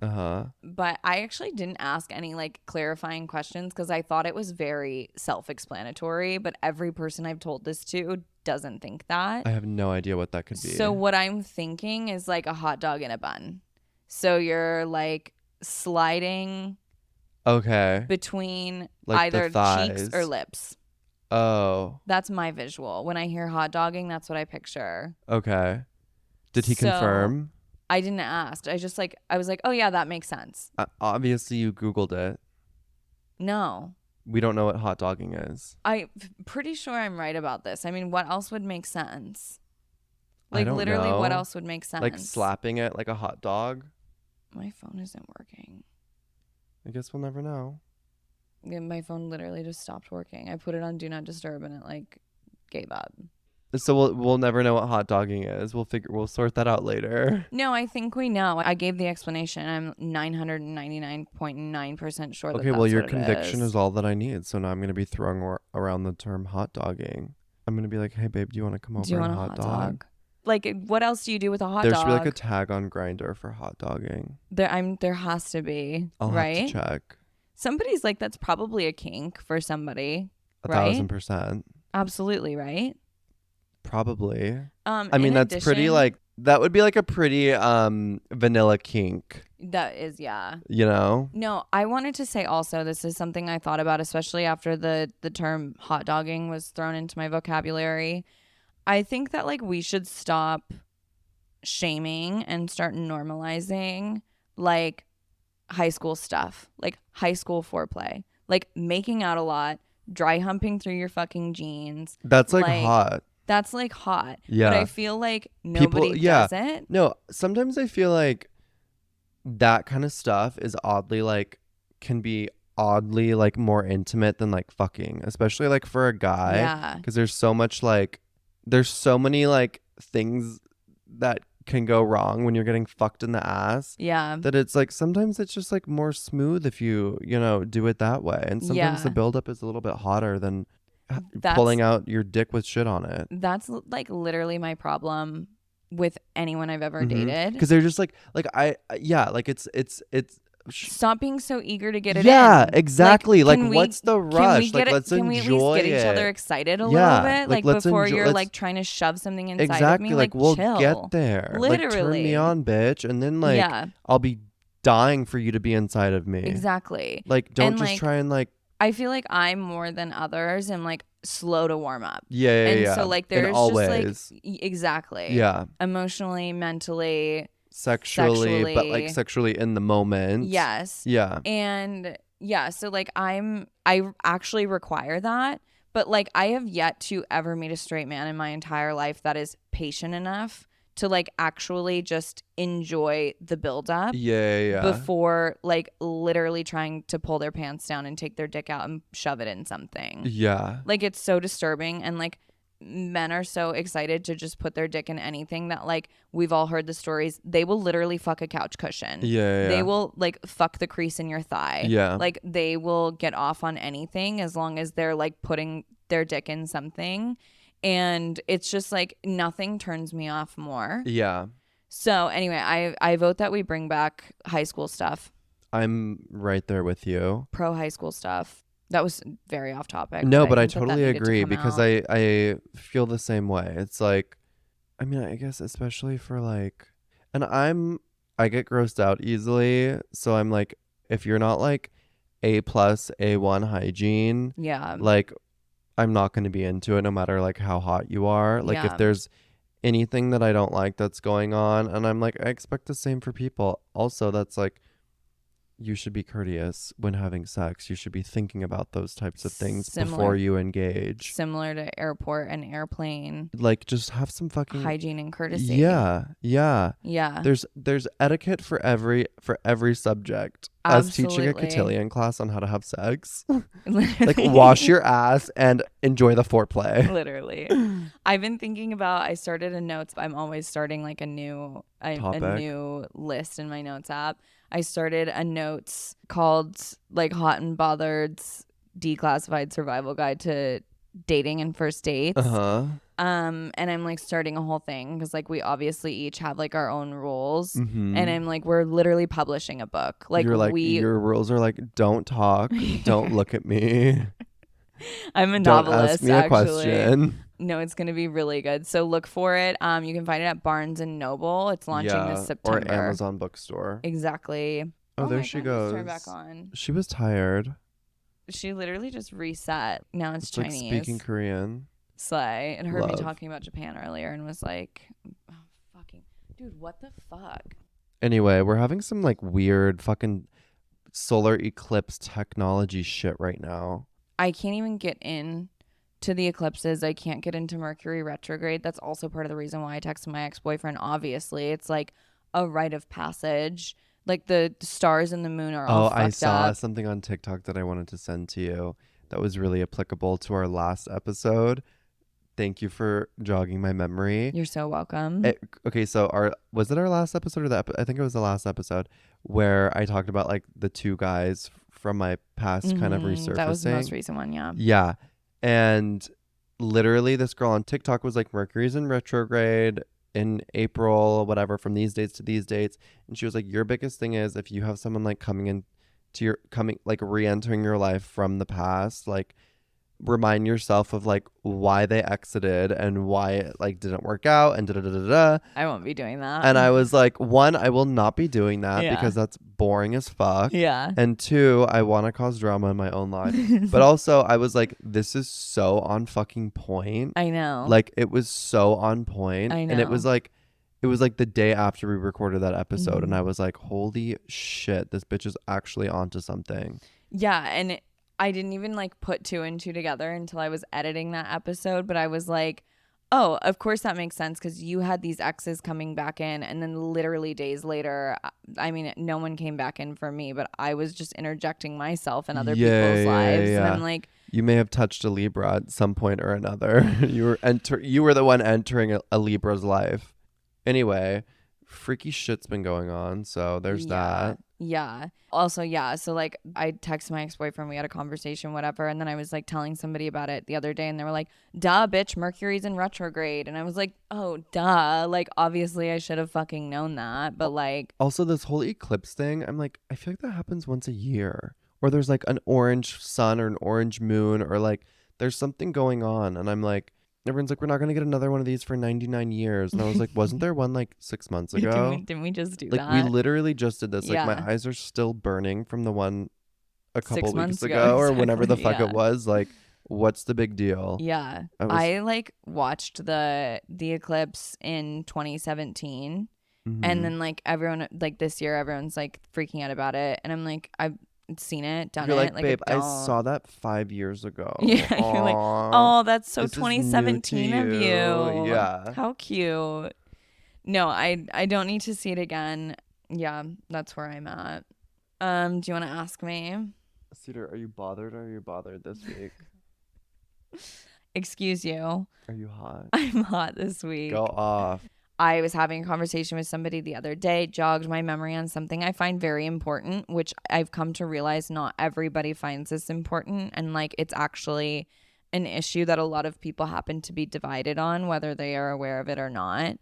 S2: But I actually didn't ask any like clarifying questions because I thought it was very self-explanatory. But every person I've told this to doesn't think that.
S1: I have no idea what that could be.
S2: So what I'm thinking is like a hot dog in a bun. So you're like sliding between
S1: like
S2: either
S1: the
S2: cheeks or lips.
S1: Oh.
S2: That's my visual. When I hear hot dogging, that's what I picture.
S1: Okay. Did he confirm?
S2: I didn't ask. I was like, oh yeah, that makes sense.
S1: Obviously you Googled it.
S2: No.
S1: We don't know what hot dogging is.
S2: I'm pretty sure I'm right about this. I mean, what else would make sense? Like
S1: I don't
S2: literally
S1: know.
S2: What else would make sense?
S1: Like slapping it like a hot dog?
S2: My phone isn't working.
S1: I guess we'll never know.
S2: Yeah, my phone literally just stopped working. I put it on Do Not Disturb and it like gave up.
S1: So we'll never know what hot dogging is. We'll sort that out later.
S2: No, I think we know. I gave the explanation. I'm 999.9% sure that
S1: Okay,
S2: that's
S1: well your
S2: what
S1: conviction
S2: is
S1: is all that I need. So now I'm going to be throwing around the term hot dogging. I'm going to be like, "Hey babe, do you want to come over and hot dog?"
S2: Like, what else do you do with a hot
S1: There
S2: dog?
S1: should be like a tag on Grindr for hot dogging.
S2: There has to be.
S1: I'll
S2: right?
S1: have to check.
S2: Somebody's like, that's probably a kink for somebody.
S1: 1,000%.
S2: Absolutely, right?
S1: Probably. I mean, that's pretty like, that would be like a pretty vanilla kink.
S2: That is, yeah.
S1: You know?
S2: No, I wanted to say also, this is something I thought about, especially after the term hot dogging was thrown into my vocabulary. I think that like we should stop shaming and start normalizing like high school stuff, like high school foreplay, like making out a lot, dry humping through your fucking jeans.
S1: That's like hot.
S2: That's like hot.
S1: Yeah.
S2: But I feel like nobody does it.
S1: No, sometimes I feel like that kind of stuff is can be oddly like more intimate than like fucking, especially like for a guy.
S2: Yeah.
S1: Because there's so many like things that can go wrong when you're getting fucked in the ass.
S2: Yeah.
S1: That it's like sometimes it's just like more smooth if you do it that way. And sometimes the buildup is a little bit hotter than pulling out your dick with shit on it.
S2: That's like literally my problem with anyone I've ever dated.
S1: Because they're just like it's
S2: stop being so eager to get it in.
S1: Yeah, exactly. Like what's the rush? Like let's enjoy it.
S2: Can we at least get each other excited a little bit? Like before you're like trying to shove something inside of me.
S1: Like we'll
S2: chill.
S1: get there.
S2: Literally.
S1: Like turn me on, bitch. And then like I'll be dying for you to be inside of me.
S2: Exactly.
S1: Like don't just try and like
S2: I feel like I'm more than others and like slow to warm up.
S1: Yeah,
S2: And
S1: yeah.
S2: so like
S1: In
S2: there's
S1: all
S2: just like
S1: ways.
S2: exactly.
S1: Yeah.
S2: Emotionally, mentally,
S1: Sexually, but like
S2: sexually.
S1: sexually in the moment.
S2: Yes.
S1: Yeah.
S2: And yeah, so like I actually require that, but like I have yet to ever meet a straight man in my entire life that is patient enough to like actually just enjoy the buildup
S1: Yeah.
S2: before like literally trying to pull their pants down and take their dick out and shove it in something.
S1: Yeah.
S2: Like it's so disturbing, and like men are so excited to just put their dick in anything that like we've all heard the stories. They will literally fuck a couch cushion. They
S1: Yeah.
S2: will like fuck the crease in your thigh.
S1: Yeah.
S2: Like they will get off on anything as long as they're like putting their dick in something. And it's just like nothing turns me off more.
S1: Yeah.
S2: So anyway, I vote that we bring back high school stuff.
S1: I'm right there with you.
S2: Pro high school stuff. That was very off topic.
S1: No, but I
S2: think that
S1: totally
S2: needed to
S1: agree
S2: come
S1: because
S2: out.
S1: I feel the same way. It's like, I mean, I guess especially for like, and I get grossed out easily, so I'm like, if you're not like A plus A1 hygiene,
S2: Yeah.
S1: like I'm not going to be into it no matter like how hot you are. Like if
S2: Yeah.
S1: there's anything that I don't like that's going on, and I'm like, I expect the same for people. Also, that's like, you should be courteous when having sex. You should be thinking about those types of things before you engage.
S2: Similar to airport and airplane
S1: Like just have some fucking
S2: hygiene and courtesy.
S1: Yeah.
S2: Yeah.
S1: There's etiquette for every subject. As teaching a
S2: Absolutely.
S1: cotillion class on how to have sex. Like
S2: Literally.
S1: wash your ass and enjoy the foreplay.
S2: Literally. I've been thinking about, I started a notes. I'm always starting like a new list in my notes app. I started a notes called like Hot and Bothered's Declassified Survival Guide to Dating and First Dates.
S1: Uh-huh.
S2: And I'm like starting a whole thing because like we obviously each have like our own rules.
S1: Mm-hmm.
S2: And I'm like, we're literally publishing a book. Like
S1: You're like, your rules are like, don't talk, don't look at me.
S2: I'm a
S1: Don't
S2: novelist,
S1: ask me a question.
S2: No, it's gonna be really good. So look for it. You can find it at Barnes and Noble. It's launching this September.
S1: Or Amazon bookstore.
S2: Exactly.
S1: Oh, there
S2: my
S1: she
S2: God,
S1: goes.
S2: Turn back on.
S1: She was tired.
S2: She literally just reset. Now it's Chinese.
S1: Like speaking Korean.
S2: Slay. And heard me
S1: Love.
S2: talking about Japan earlier and was like, oh, fucking dude, what the fuck?
S1: Anyway, we're having some like weird fucking solar eclipse technology shit right now.
S2: I can't even get in to the eclipses. I can't get into Mercury retrograde. That's also part of the reason why I texted my ex-boyfriend. Obviously, it's like a rite of passage. Like the stars and the moon are all fucked up.
S1: I saw something on TikTok that I wanted to send to you that was really applicable to our last episode. Thank you for jogging my memory.
S2: You're so welcome.
S1: Okay, so was it our last episode or I think it was the last episode where I talked about like the two guys from my past kind of resurfacing.
S2: That was the most recent one, yeah.
S1: Yeah. And literally this girl on TikTok was like, Mercury's in retrograde in April, whatever, from these dates to these dates. And she was like, your biggest thing is if you have someone like re-entering your life from the past, like remind yourself of like why they exited and why it like didn't work out and da-da-da-da-da.
S2: I won't be doing that.
S1: And I was like, one, I will not be doing that because that's boring as fuck.
S2: Yeah.
S1: And two, I want to cause drama in my own life. But also I was like, this is so on fucking point.
S2: I know.
S1: Like it was so on point.
S2: I know.
S1: And it was like the day after we recorded that episode. And I was like, holy shit, this bitch is actually onto something.
S2: Yeah. And I didn't even like put two and two together until I was editing that episode, but I was like, oh, of course that makes sense because you had these exes coming back in, and then literally days later, I mean, no one came back in for me, but I was just interjecting myself in other people's lives, and I'm like,
S1: you may have touched a Libra at some point or another. You were the one entering a Libra's life. Anyway, freaky shit's been going on, so there's that.
S2: Yeah. Also, yeah. So like I texted my ex-boyfriend, we had a conversation, whatever. And then I was like telling somebody about it the other day and they were like, duh, bitch, Mercury's in retrograde. And I was like, oh, duh. Like, obviously I should have fucking known that. But like.
S1: Also, this whole eclipse thing, I'm like, I feel like that happens once a year. Or there's like an orange sun or an orange moon or like there's something going on. And I'm like, everyone's like, we're not going to get another one of these for 99 years. And I was like, wasn't there one like 6 months ago?
S2: Didn't we just do
S1: like,
S2: that?
S1: We literally just did this.
S2: Yeah.
S1: Like, my eyes are still burning from the one a couple
S2: 6
S1: weeks
S2: months ago.
S1: ago or whenever the
S2: Exactly.
S1: fuck
S2: Yeah.
S1: it was. Like, what's the big deal?
S2: Yeah.
S1: I was,
S2: I like watched the eclipse in 2017, and
S1: mm-hmm.
S2: then like everyone like this year everyone's like freaking out about it, and I'm like, I've seen it, done
S1: You're
S2: it,
S1: like,
S2: like I
S1: babe, I
S2: don't.
S1: saw that 5 years ago.
S2: Yeah, you're like,
S1: Aww,
S2: "Oh, that's so
S1: this is new to
S2: 2017 of
S1: you.
S2: you.
S1: Yeah.
S2: How cute." No, I don't need to see it again. Yeah, that's where I'm at. Do you want to ask me?
S1: Cedar, are you bothered or are you bothered this week?
S2: Excuse you.
S1: Are you hot?
S2: I'm hot this
S1: Go
S2: week.
S1: off.
S2: I was having a conversation with somebody the other day, jogged my memory on something I find very important, which I've come to realize not everybody finds this important. And like, it's actually an issue that a lot of people happen to be divided on, whether they are aware of it or not.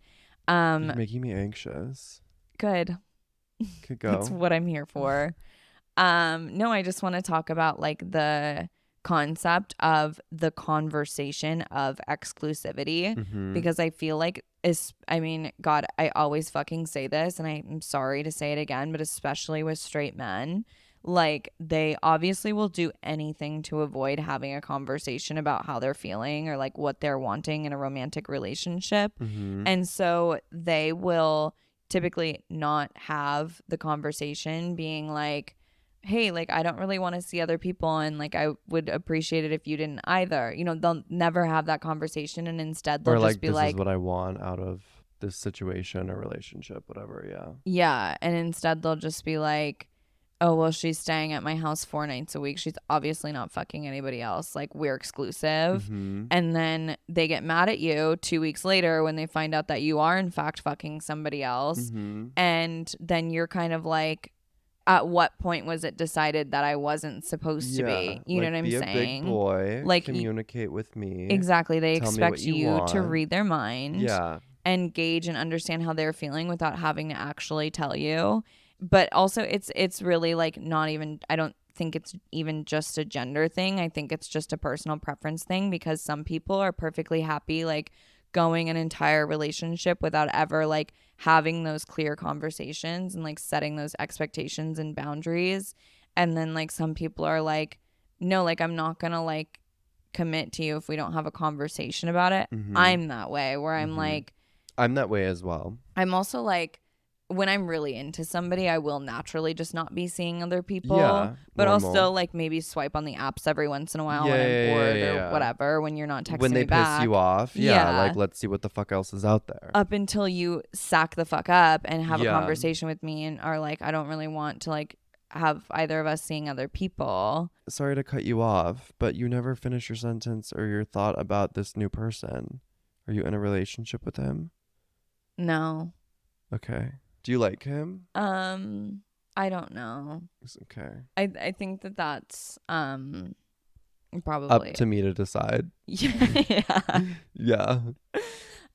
S1: You're making me anxious.
S2: Good.
S1: Could
S2: That's
S1: go.
S2: what I'm here for. No, I just want to talk about like the concept of the conversation of exclusivity,
S1: Mm-hmm.
S2: because I feel like I mean, God, I always fucking say this and I'm sorry to say it again, but especially with straight men, like they obviously will do anything to avoid having a conversation about how they're feeling or like what they're wanting in a romantic relationship.
S1: Mm-hmm.
S2: And so they will typically not have the conversation being like, hey, like I don't really want to see other people and like I would appreciate it if you didn't either. You know, they'll never have that conversation, and instead they'll
S1: Or
S2: just
S1: like,
S2: be
S1: this is
S2: like,
S1: what I want out of this situation or relationship, whatever. Yeah.
S2: yeah, and instead they'll just be like, oh, well, she's staying at my house 4 nights a week. She's obviously not fucking anybody else. Like, we're exclusive.
S1: Mm-hmm.
S2: And then they get mad at you 2 weeks later when they find out that you are, in fact, fucking somebody else.
S1: Mm-hmm.
S2: And then you're kind of like, at what point was it decided that I wasn't supposed to
S1: Yeah.
S2: be? You know
S1: Like,
S2: what I'm
S1: be a big
S2: saying?
S1: boy.
S2: Like,
S1: Communicate with me.
S2: exactly. They
S1: Tell me what
S2: expect
S1: you
S2: you to
S1: want.
S2: read their mind
S1: Yeah.
S2: and gauge and understand how they're feeling without having to actually tell you. But also it's really like not even, I don't think it's even just a gender thing. I think it's just a personal preference thing, because some people are perfectly happy like going an entire relationship without ever like having those clear conversations and like setting those expectations and boundaries. And then like some people are like, no, like I'm not gonna like commit to you if we don't have a conversation about it.
S1: Mm-hmm.
S2: I'm that way where I'm
S1: Mm-hmm.
S2: like,
S1: I'm that way as well.
S2: I'm also like, when I'm really into somebody, I will naturally just not be seeing other people,
S1: Yeah.
S2: but I'll
S1: Normal.
S2: still like maybe swipe on the apps every once in a while
S1: Yeah,
S2: when I'm
S1: yeah, yeah,
S2: bored
S1: yeah,
S2: or
S1: yeah.
S2: whatever, when you're not
S1: When
S2: texting
S1: they
S2: me
S1: piss you
S2: back.
S1: off, yeah, like
S2: Yeah.
S1: let's see what the fuck else is out there.
S2: Up until you sack the fuck up and have a
S1: Yeah.
S2: conversation with me and are like, I don't really want to like have either of us seeing other people.
S1: Sorry to cut you off, but you never finish your sentence or your thought about this new person. Are you in a relationship with him?
S2: No.
S1: Okay. Do you like him?
S2: I don't know.
S1: It's okay.
S2: I think that that's
S1: Up
S2: probably.
S1: to me to decide.
S2: Yeah.
S1: Yeah.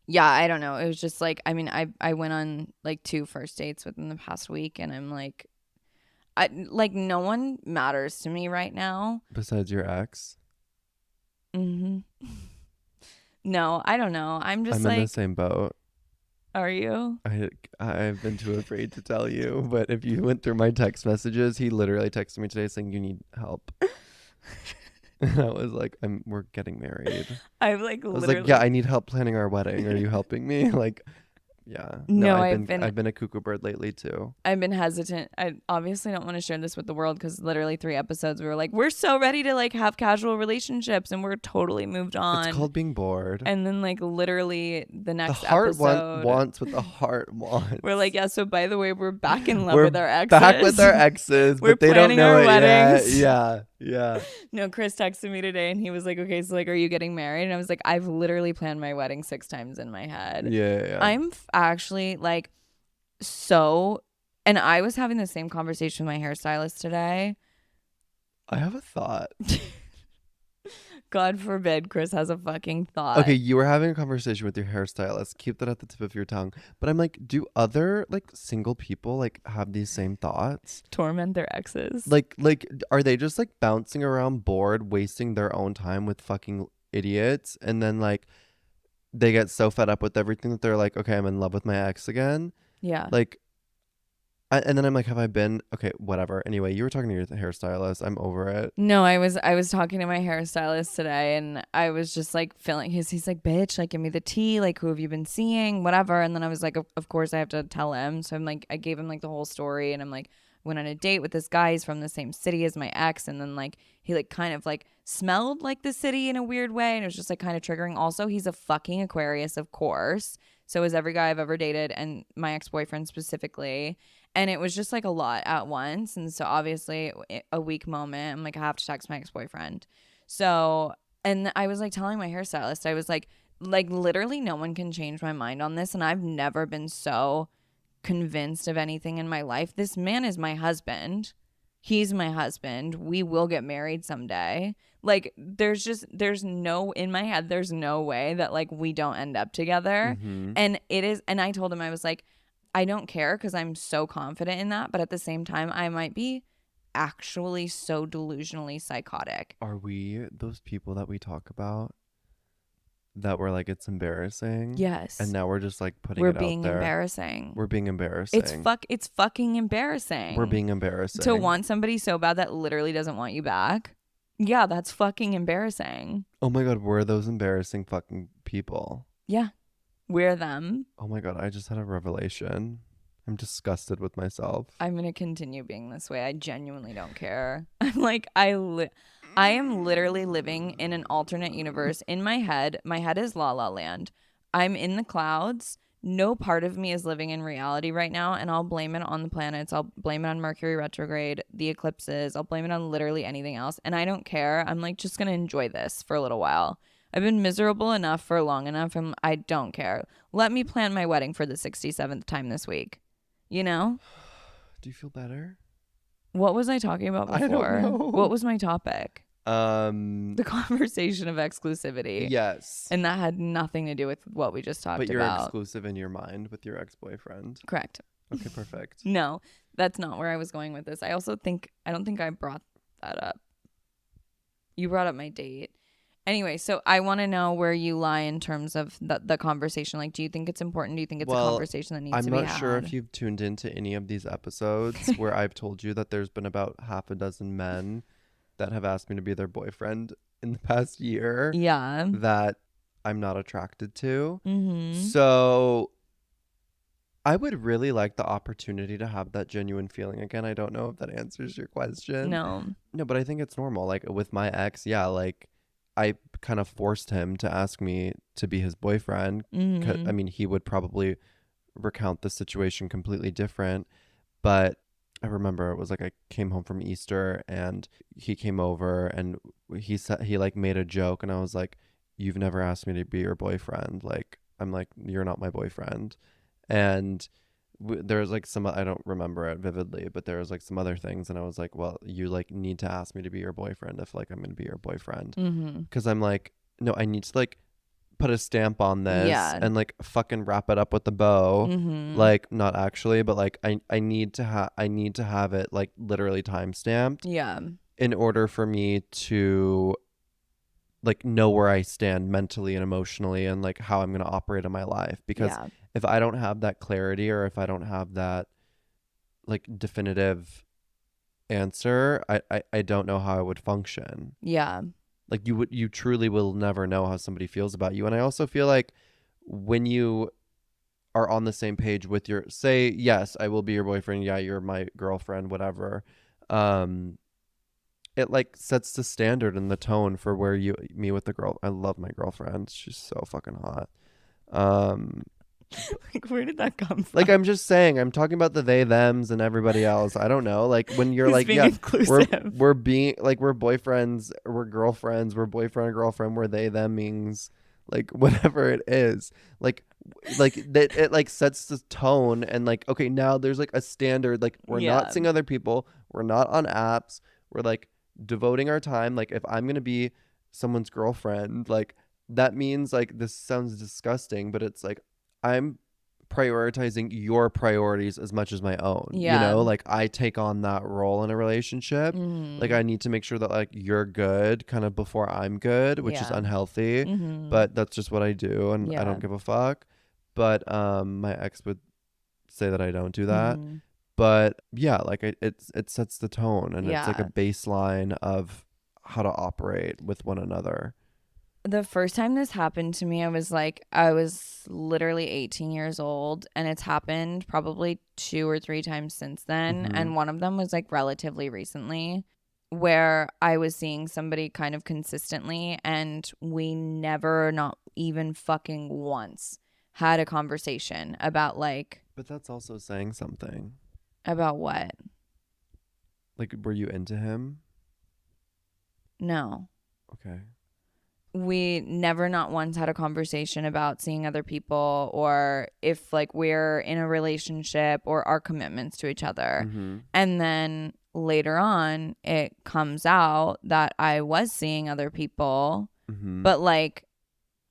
S2: Yeah, I don't know. It was just like, I mean, I went on like 2 first dates within the past week, and I'm like, I like no one matters to me right now.
S1: Besides your ex,
S2: Mhm. No, I don't know. I'm just
S1: I'm in the
S2: like,
S1: same boat.
S2: are you?
S1: I've been too afraid to tell you, but if you went through my text messages, he literally texted me today saying you need help. And I was like, we're getting married.
S2: I've like
S1: I was like,
S2: literally.
S1: yeah, I need help planning our wedding. Are you helping me? Like, yeah. No,
S2: No,
S1: I've been a cuckoo bird lately too.
S2: I've been hesitant. I obviously don't want to share this with the world, because literally 3 episodes we were like, we're so ready to like have casual relationships, and we're totally moved
S1: It's
S2: on.
S1: called being bored.
S2: And then like literally the
S1: The
S2: next
S1: heart
S2: episode,
S1: wants what the heart wants.
S2: we're like, yeah, so by the way, we're back in love
S1: We're
S2: with our exes.
S1: back with our exes,
S2: We're
S1: but they don't
S2: planning
S1: know
S2: our
S1: it
S2: weddings.
S1: yet. Yeah.
S2: No, Chris texted me today and he was like, okay, so like, are you getting married? And I was like, I've literally planned my wedding 6 times in my head.
S1: Yeah.
S2: I'm actually like, so, and I was having the same conversation with my hairstylist today.
S1: I have a thought.
S2: God forbid Chris has a fucking thought.
S1: Okay, you were having a conversation with your hairstylist. Keep that at the tip of your tongue. But I'm like, do other like single people like have these same thoughts?
S2: Torment their exes.
S1: Like are they just like bouncing around bored, wasting their own time with fucking idiots, and then like they get so fed up with everything that they're like, okay, I'm in love with my ex again.
S2: Yeah.
S1: Like, And then I'm like, have I been okay? Whatever. Anyway, you were talking to your hairstylist. I'm over it.
S2: No, I was talking to my hairstylist today, and I was just like feeling he's like, bitch, like give me the tea, like who have you been seeing, whatever. And then I was like, of course I have to tell him. So I'm like, I gave him like the whole story, and I'm like, went on a date with this guy. He's from the same city as my ex, and then like he like kind of like smelled like the city in a weird way, and it was just like kind of triggering. Also, he's a fucking Aquarius, of course. So is every guy I've ever dated, and my ex boyfriend specifically. And it was just like a lot at once. And so obviously a weak moment, I'm like, I have to text my ex-boyfriend. So, and I was like telling my hairstylist, I was like literally no one can change my mind on this. And I've never been so convinced of anything in my life. This man is my husband. He's my husband. We will get married someday. Like there's no in my head, there's no way that like we don't end up together.
S1: Mm-hmm.
S2: And it is, and I told him, I was like, I don't care because I'm so confident in that. But at the same time, I might be actually so delusionally psychotic.
S1: Are we those people that we talk about that were like it's embarrassing, and
S2: Yes.
S1: now we're just like putting
S2: We're
S1: it out
S2: being
S1: there?
S2: embarrassing.
S1: We're being embarrassing.
S2: It's fucking
S1: We're
S2: embarrassing.
S1: being
S2: To
S1: embarrassing.
S2: want somebody so bad that literally doesn't want you back. Yeah, that's fucking embarrassing.
S1: Oh my god, we're those embarrassing fucking people.
S2: Yeah. We're them.
S1: Oh my god, I just had a revelation. I'm disgusted with myself.
S2: I'm going to continue being this way. I genuinely don't care. I'm like, I am literally living in an alternate universe in my head. My head is La La Land. I'm in the clouds. No part of me is living in reality right now, and I'll blame it on the planets. I'll blame it on Mercury retrograde, the eclipses. I'll blame it on literally anything else, and I don't care. I'm like just going to enjoy this for a little while. I've been miserable enough for long enough, and I don't care. Let me plan my wedding for the 67th time this week. You know?
S1: Do you feel better?
S2: What was I talking about
S1: I don't
S2: before?
S1: know.
S2: What was my topic? The conversation of exclusivity.
S1: Yes.
S2: And that had nothing to do with what we just talked
S1: But you're
S2: about.
S1: exclusive in your mind with your ex-boyfriend.
S2: Correct.
S1: Okay, perfect.
S2: No, that's not where I was going with this. I don't think I brought that up. You brought up my date. Anyway, so I want to know where you lie in terms of the conversation. Like, do you think it's important? Do you think it's a conversation that needs to be had?
S1: I'm not sure if you've tuned into any of these episodes where I've told you that there's been about half a dozen men that have asked me to be their boyfriend in the past year.
S2: Yeah.
S1: That I'm not attracted to.
S2: Mm-hmm.
S1: So I would really like the opportunity to have that genuine feeling again. I don't know if that answers your question.
S2: No,
S1: but I think it's normal. Like with my ex, yeah, like I kind of forced him to ask me to be his boyfriend. I mean, he would probably recount the situation completely different, but I remember it was like I came home from Easter and he came over and he said he like made a joke and I was like, "You've never asked me to be your boyfriend." Like I'm like, "You're not my boyfriend." And there was like some, I don't remember it vividly, but there was like some other things and I was like, well, you like need to ask me to be your boyfriend if like I'm gonna be your boyfriend, because I'm like, no, I need to like put a stamp on this and like fucking wrap it up with a bow. Like not actually, but like I need to have it like literally time stamped in order for me to like know where I stand mentally and emotionally and like how I'm going to operate in my life, because if I don't have that clarity or if I don't have that like definitive answer, I don't know how I would function. Like you truly will never know how somebody feels about you. And I also feel like when you are on the same page with your, say, yes, I will be your boyfriend, yeah, you're my girlfriend, whatever, it like sets the standard and the tone for where you me with the girl. I love my girlfriend. She's so fucking hot.
S2: Like, where did that come from?
S1: Like, I'm just saying, I'm talking about the they thems and everybody else. I don't know. Like when you're like, yeah,
S2: inclusive.
S1: we're being like, we're boyfriends, we're girlfriends, we're boyfriend and girlfriend, we're they them means like whatever it is. Like that it like sets the tone and like, okay, now there's like a standard. Like we're not seeing other people. We're not on apps. We're like devoting our time. Like if I'm gonna be someone's girlfriend, like that means, like, this sounds disgusting, but it's like I'm prioritizing your priorities as much as my own. You know, like I take on that role in a relationship. Like I need to make sure that like you're good kind of before I'm good, which is unhealthy, but that's just what I do and I don't give a fuck. But my ex would say that I don't do that. But yeah, like it sets the tone, and it's like a
S2: Yeah.
S1: baseline of how to operate with one another.
S2: The first time this happened to me, I was literally 18 years old, and it's happened probably 2 or 3 times since then.
S1: Mm-hmm.
S2: And one of them was like relatively recently, where I was seeing somebody kind of consistently, and we never, not even fucking once, had a conversation about like,
S1: But that's also saying something.
S2: about what?
S1: Like, were you into him?
S2: No.
S1: Okay.
S2: We never not once had a conversation about seeing other people or if like we're in a relationship or our commitments to each other.
S1: Mm-hmm.
S2: And then later on it comes out that I was seeing other people,
S1: Mm-hmm.
S2: but like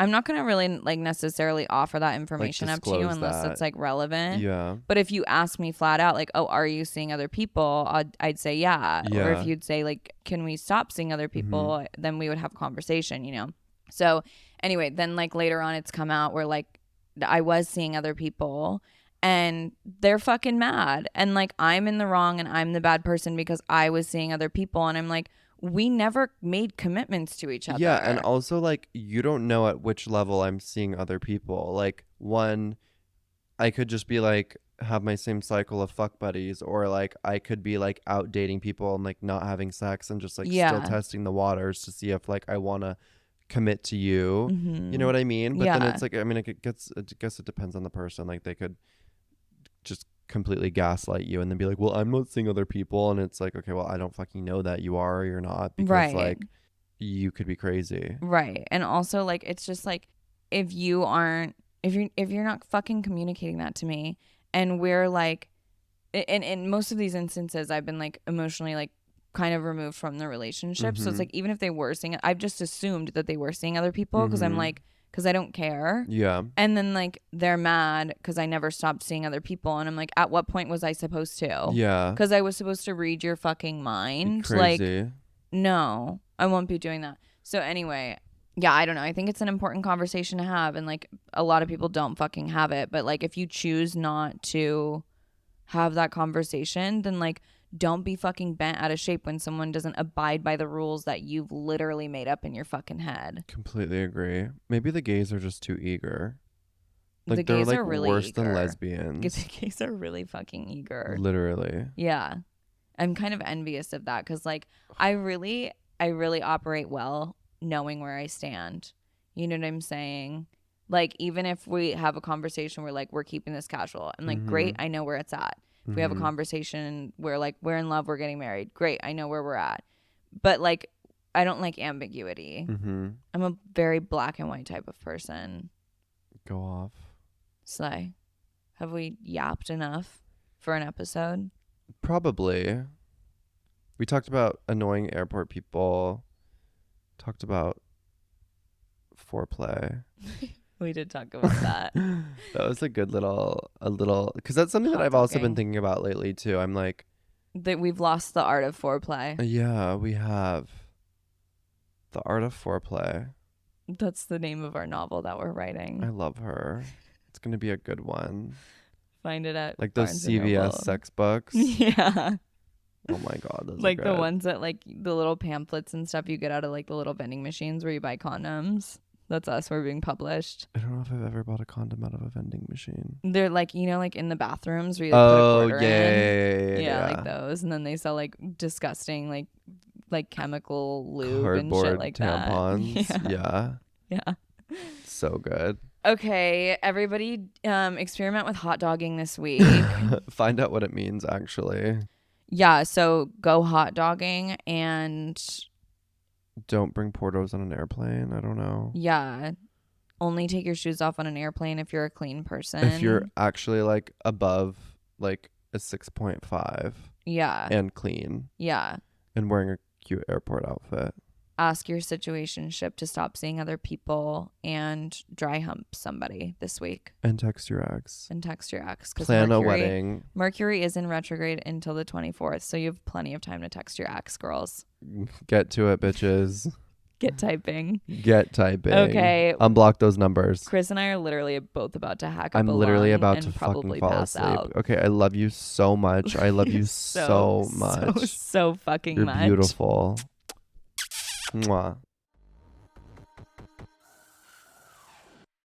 S2: I'm not going to really like necessarily offer that
S1: Like
S2: information up to you
S1: disclose
S2: unless it's
S1: that.
S2: like relevant.
S1: Yeah.
S2: But if you ask me flat out like, "Oh, are you seeing other people?" I'd say yeah. Or if
S1: Yeah.
S2: you'd say like, "Can we stop seeing other
S1: Mm-hmm.
S2: people?" then we would have a conversation, you know. So, anyway, then like later on it's come out where like I was seeing other people and they're fucking mad and like I'm in the wrong and I'm the bad person because I was seeing other people and I'm like we never made commitments to each
S1: Yeah, and
S2: other.
S1: also like you don't know at which level I'm seeing other people. Like one, I could just be like have my same cycle of fuck buddies, or like I could be like out dating people and like not having sex and just like still
S2: Yeah.
S1: testing the waters to see if like I want to commit to you. You know
S2: Mhm.
S1: what I mean? But then
S2: Yeah.
S1: it's like I mean I guess it depends on the person. Like they could just completely gaslight you and then be like, "Well, I'm not seeing other people." And it's like, "Okay, well, I don't fucking know that you are or you're not because
S2: Right.
S1: like you could be crazy."
S2: Right. And also like it's just like if you aren't if you're not fucking communicating that to me and we're like in most of these instances I've been like emotionally like kind of removed from the relationship. So it's
S1: Mhm.
S2: like even if they were seeing I've just assumed that they were seeing other people because I'm
S1: Mhm.
S2: like because I don't care.
S1: Yeah.
S2: And then like they're mad because I never stopped seeing other people and I'm like at what point was I supposed to?
S1: Yeah.
S2: Because I was supposed to read your fucking mind. Like
S1: Crazy.
S2: no, I won't be doing that. So anyway, yeah, I don't know. I think it's an important conversation to have and like a lot of people don't fucking have it, but like if you choose not to have that conversation, then like don't be fucking bent out of shape when someone doesn't abide by the rules that you've literally made up in your fucking head.
S1: Completely agree. Maybe the gays are just too eager.
S2: The
S1: Like they're
S2: gays
S1: like
S2: are really
S1: worse than
S2: eager. The
S1: lesbians.
S2: gays are really fucking eager.
S1: Literally.
S2: Yeah. I'm kind of envious of that cuz like I really operate well knowing where I stand. You know what I'm saying? Like even if we have a conversation where like we're keeping this casual, I'm like great,
S1: Mhm.
S2: I know where it's at. If we have a
S1: Mhm.
S2: conversation where like we're in love, we're getting married, great, I know where we're at. But like I don't like ambiguity.
S1: Mhm.
S2: I'm a very black and white type of person.
S1: Go off.
S2: Slay. Have we yapped enough for an episode?
S1: Probably. We talked about annoying airport people. Talked about foreplay.
S2: We did talk about that.
S1: That was a little because that's something that
S2: Hot
S1: I've also been
S2: dogging.
S1: thinking about lately too. I'm like,
S2: That we've lost the art of foreplay.
S1: yeah, we have the art of foreplay.
S2: That's the name of our novel that we're
S1: I
S2: writing.
S1: love her. It's gonna be a good one.
S2: Find it at
S1: Like those
S2: Barnes and
S1: CVS
S2: Noble.
S1: sex books.
S2: Yeah.
S1: Oh my god, those are
S2: Like the
S1: good.
S2: ones that like the little pamphlets and stuff you get out of like the little vending machines where you buy condoms. That's us. We're being published.
S1: I don't know if I've ever bought a condom out of a vending machine.
S2: They're like, you know, like in the bathrooms where you like put a
S1: Oh
S2: quarter
S1: yeah,
S2: in.
S1: yeah, yeah,
S2: Yeah, like
S1: yeah.
S2: those. And then they sell like disgusting like chemical lube and shit
S1: Cardboard
S2: like that.
S1: tampons.
S2: Yeah.
S1: Yeah,
S2: Yeah.
S1: so good.
S2: Okay, everybody experiment with hot dogging this week.
S1: Find out what it means actually.
S2: Yeah, so go hot dogging and
S1: Don't bring Portos on an airplane. I don't know.
S2: yeah, only take your shoes off on an airplane if you're a clean
S1: If you're
S2: person.
S1: actually like above like a 6.5
S2: Yeah.
S1: and clean
S2: Yeah.
S1: and wearing a cute airport outfit.
S2: Ask your situationship to stop seeing other people and dry hump somebody this week
S1: And text your ex.
S2: and text your ex cuz
S1: Plan a wedding.
S2: Mercury is in retrograde until the 24th, so you have plenty of time to text your ex, girls.
S1: Get to it, bitches.
S2: Get typing.
S1: Get typing.
S2: Okay.
S1: Unblock those numbers.
S2: Chris and I are literally both about to hack up
S1: I'm
S2: a
S1: literally
S2: lung
S1: about
S2: and
S1: to fucking
S2: probably
S1: fall
S2: pass
S1: asleep.
S2: out.
S1: Okay, I love you so much. I love you so much.
S2: So fucking
S1: You're
S2: much.
S1: beautiful. Mwah.